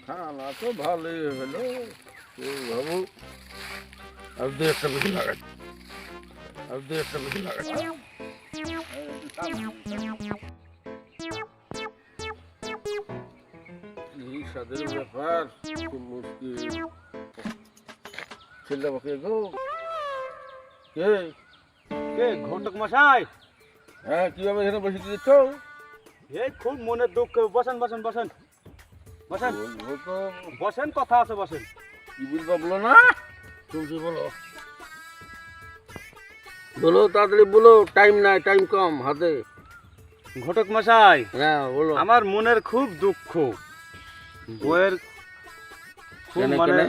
খানা তো ভালোই হলো। বাবু আর দু একটা বেশি লাগাই, আর দু একটা বেশি লাগাই। এই সাদের ব্যাপার খুব মুশকিল। ছেলে বাকি গো কে কে ঘটক মশাই? হ্যাঁ কিভাবে এখানে বসে দিয়েছ? এই খুব মনের দুঃখ। বসেন বসেন বসেন বসেন বলবো তো বসেন, কথা আছে, বসেন। কি বলবো বলো না, তুমি বলো বলো তাড়াতাড়ি বলো, টাইম নাই, টাইম কম হাতে। ঘটক মশাই, হ্যাঁ বলো। আমার মনের খুব দুঃখ। বইয়ের খুব কেনে, মানে কেনে?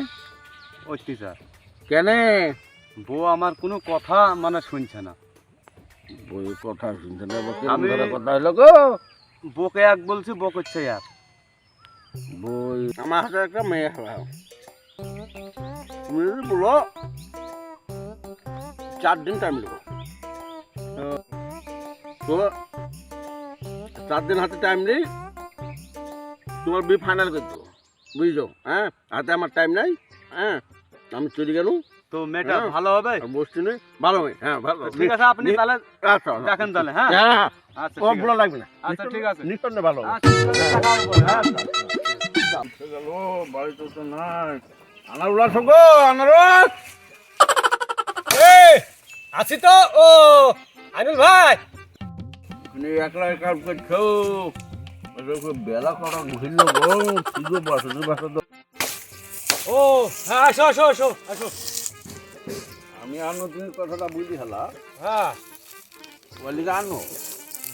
অত্যাচার। কেন বউ আমার কোনো কথা মানে শুনছে না। বই কথা শুনতে না, আমি- কথা হলো গো। বউকে এক বলছি, বউ করছে এক। বই আমার হাতে একটা মেয়ে হারাও, তুমি যদি বলো 4 দিন টাইম দেবো, তো 4 দিন হাতে টাইম দিই, তোমার বি ফাইনাল করে দেবো, বুঝছো? হ্যাঁ হাতে আমার টাইম নাই, হ্যাঁ আমি চলে গেল। তো মেয়েটা হ্যাঁ। ভালো হবে? বসছি নেই, ভালো মেয়ে, হ্যাঁ ভালো। ঠিক আছে, আপনি তাহলে আচ্ছা দেখেন তাহলে। হ্যাঁ হ্যাঁ আচ্ছা ও ঠিক ভুলো আছে। লাগবে না। আচ্ছা ঠিক আছে। নিঃসন্দেহে ভালো হবে। আচ্ছা, ঠিক আছে, দেখা হবে পরে, হ্যাঁ। গেল বাড়িতে তো নাই। আনারুল গো, আনারস আছি তো। ও আইনুল ভাই, তুমি একলা কাজ করছো, বেলা কটা ঘুরলো গো, কি গো বসো বসো তো। ও হ্যাঁ, আসো আসো আসো আসো। আমি আনো, তুমি কথাটা বুঝি হেলা হ্যাঁ বলি আনো,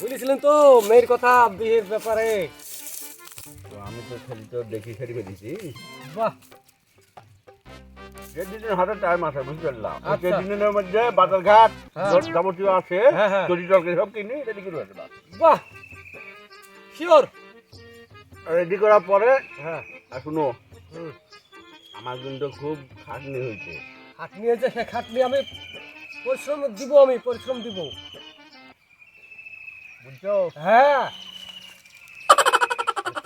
বলেছিলেন তো মেয়ের কথা, বিয়ের ব্যাপারে। তো আমি তো খালি তো দেখি খেলি ফেলেছি। বাহ, যেদিনের হাতে টাইম আছে বুঝতে পারলাম, আচ্ছা। সেদিনের মধ্যে বাজার ঘাট হ্যাঁ। যাবতীয় আছে, হ্যাঁ, হ্যাঁ। তরি তরকারি সব কিনি রেডি করে রাখলাম। বাহ, শিওর। রেডি করার পরে হ্যাঁ, আর শুনো, হুম। আমার কিন্তু খুব খাটনি হয়েছে। খাটনি আছে, সে খাটনি আমি পরিশ্রম দিব, আমি পরিশ্রম দিব। বুঝছো? হ্যাঁ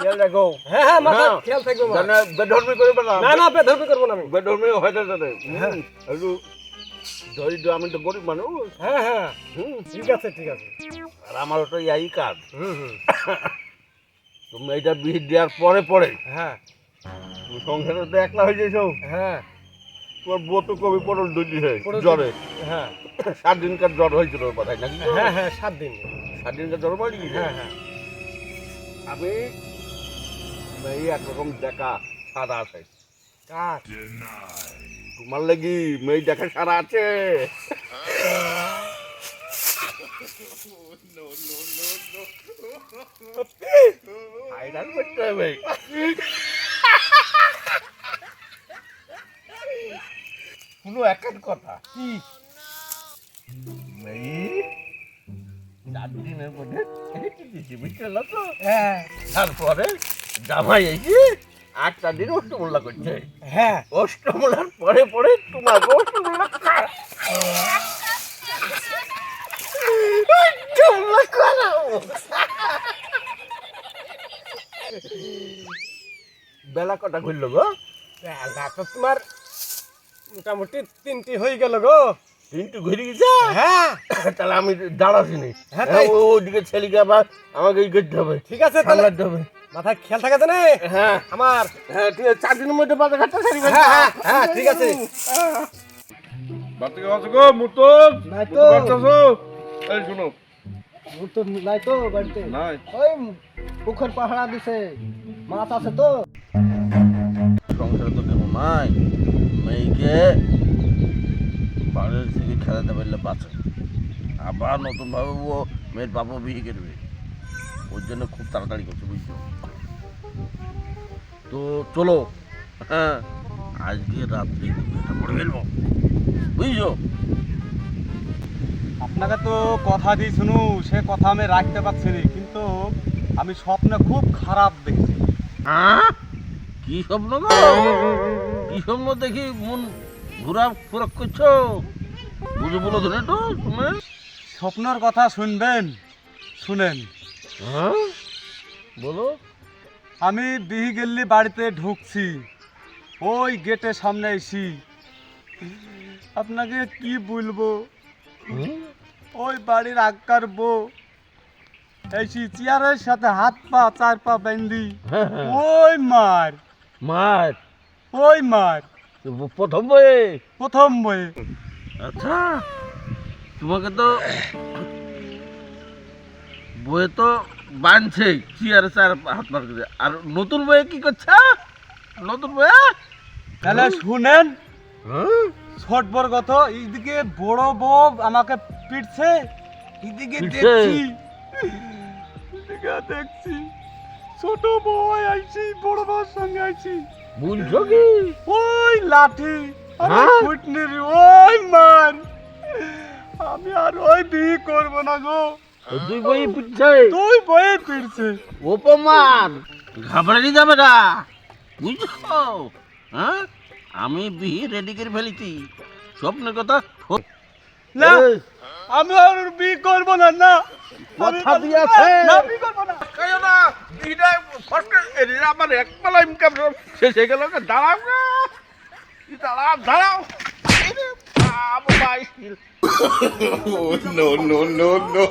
খেয়াল রাখো, হ্যাঁ হ্যাঁ, মাথা হ্যাঁ। খেয়াল থাকবে আমার। যেন বেধর্মী করবে না, না না, বেধর্মী করবো না আমি। বেধর্মী হয়ে যাবে। হ্যাঁ। একটু দরিদ্র, আমি তো গরিব মানুষ। হ্যাঁ হ্যাঁ, হুম, ঠিক আছে ঠিক আছে। আর আমারও তো এই কাজ। হুম হুম, তুমি এইটা বিয়ে দেওয়ার পরে পরে হ্যাঁ তুমি সংসারে তো একলা হয়ে যাইছো। হ্যাঁ, তোমার বউ তো কবি পটল দুটি হয় পটল জ্বরে, হ্যাঁ 7 দিনকার জ্বর হয়েছিল ওর কথায় নাকি? হ্যাঁ হ্যাঁ, 7 দিন। 7 দিনকার জ্বর বাড়ি গেছে। হ্যাঁ হ্যাঁ, আমি এই একরকম দেখা সারা আছে, কাজ। তোমার লাগি মেয়ে দেখা সারা আছে। ফাইনাল করতে হবে। শুনো একটা কথা, কি? মেয়ে 4 দিনের মধ্যে দিচ্ছি, বুঝতে পারলো তো? হ্যাঁ তারপরে জামাই এসে 8টা দিন অষ্টমূল্যা করছে। হ্যাঁ, অষ্টমূল্যার পরে পরে তোমার অষ্টমূল্যা বেলা কটা ঘুরল গো? বেলা তো তোমার মোটামুটি 3টি হয়ে গেল গো। কিন্তু ঘুরে গেছে। হ্যাঁ তাহলে আমি দাঁড়াচ্ছি নি, হ্যাঁ, তাই। ওইদিকে ছেলেকে আবার আমাকে ই করতে হবে, ঠিক আছে, তাহলে সামলাতে হবে। মাথায় খেয়াল থাকে জানে হ্যাঁ আমার। হ্যাঁ ঠিক আছে, 4 দিনের মধ্যে বাজার ঘাটটা সারি ফেলতে হ্যাঁ হবে। হ্যাঁ হ্যাঁ, ঠিক আছে। বাড়ি থেকে আসো গো, মুর্তজ। নাই তো। বাড়িতে আসো। এই শুনো, তো নাই তো বাড়িতে, নাই। ওই পুকুর পাহাড়া দিছে, মাছ আছে তো। সংসারে তো কেমন নাই, মেয়েকে বাড়ির থেকে খেলাতে পারলে বাঁচে, আবার নতুনভাবে ও মেয়ের বাবা বিয়ে করবে, ওর জন্য খুব তাড়াতাড়ি করছে, বুঝছো? তো চলো, হ্যাঁ আজকে রাত্রে এটা করে ফেলবো, বুঝছো? আপনাকে তো কথা দিই শুনু, সে কথা আমি রাখতে পারছি না, কিন্তু আমি স্বপ্নে খুব খারাপ দেখছি। হ্যাঁ কি স্বপ্ন গো? কি স্বপ্ন দেখি মন ঘুরা ফুরক করছো? বুঝে বলো ধরে তো তুমি। স্বপ্নের কথা শুনবেন, শুনেন। হ্যাঁ বলো। আমি বিহি গেল্লি বাড়িতে ঢুকছি, ওই গেটের সামনে এসি আপনাকে কি বলবো, ওই বাড়ির আক্কার বউ এসি চেয়ারের সাথে হাত পা চার পা বেঁধি ওই মার মার ওই মার প্রথম বয়ে। প্রথম বয়ে। আচ্ছা তোমাকে তো বইয়ে তো বাঁধছে চেয়ারে চার হাত মার করে, আর নতুন বইয়ে কি করছে? নতুন বইয়ে তাহলে শুনেন ছোট বড় কথা, এইদিকে বড় বউ আমাকে পিটছে, এইদিকে পিটছে? দেখছি এদিকে দেখছি ছোট বউ আইছি, বড় বউর সঙ্গে আইছি, বুঝছো কি? ওই লাঠি আর হ্যাঁ? ফুটনির ওই মার, আমি আর ওই বিয়ে করব না গো, দুই বই পিটছে, তুই বয়ে পিটছে। অপমান, ঘাবড়ানি যাবে না, বুঝছো? হ্যাঁ, আমি বিহি রেডি করে ফেলেছি, স্বপ্নের কথা না এই, আমি আর বিয়ে করব না, না কথা দিয়েছে। না বিয়ে করব না। খাইও না, বিহিটা ফসকে আমার এক পালা ইনকাম শেষ হয়ে গেল, দাঁড়াও না, দাঁড়াও দাঁড়াও, এই রে, বাবা, no, no, no, no.